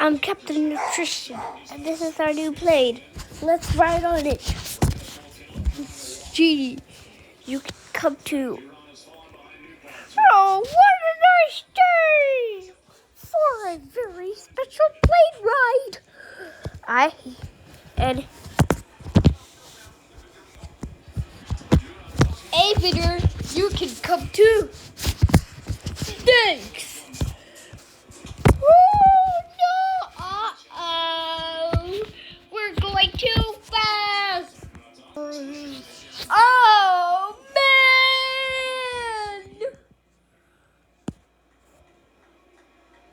I'm Captain Nutrition, and this is our new plane. Let's ride on it. Gee, you can come too. Oh, what a nice day for a very special plane ride. Avitaion, you can come too. Thanks. Oh no! Uh-oh! We're going too fast! Oh man!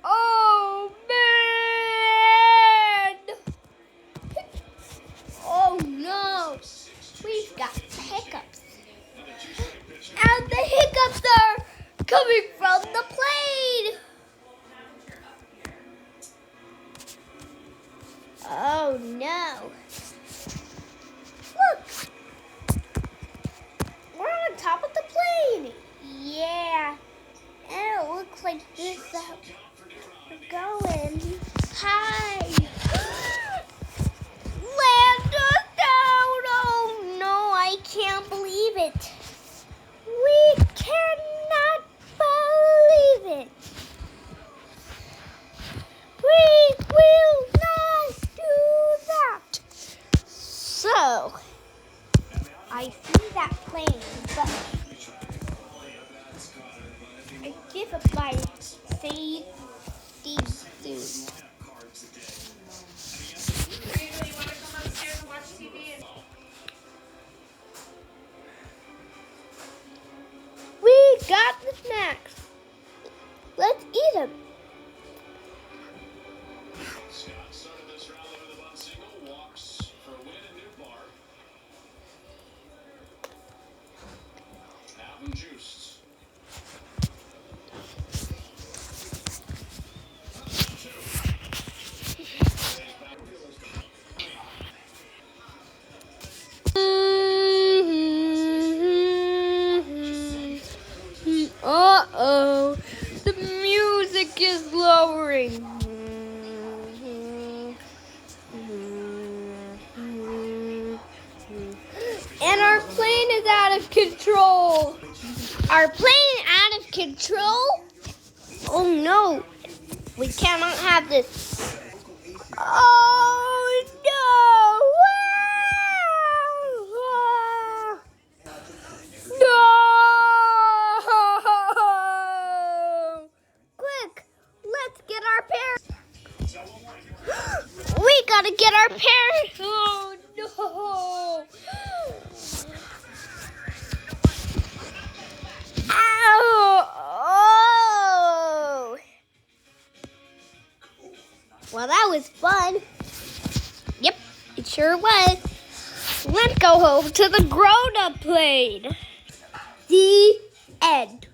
Oh man! Oh no! We've got hiccups. And the hiccups are coming from the plane! Oh no! Look! We're on top of the plane! Yeah! And it looks like this that we're going. Hi! Land us down! Oh no, I can't believe it! We cannot believe it! We will not do that! So, I see that plane, but I give up my safety suit. We got the snacks. Let's eat them. Uh-oh, the music is lowering. And our plane is out of control. Our plane out of control? Oh no, we cannot have this. Oh no! No! Quick, let's get our parents. We gotta get our parents. Oh no! Ow! Oh! Well, that was fun. Yep, it sure was. Let's go home to the grown-up plane. The end.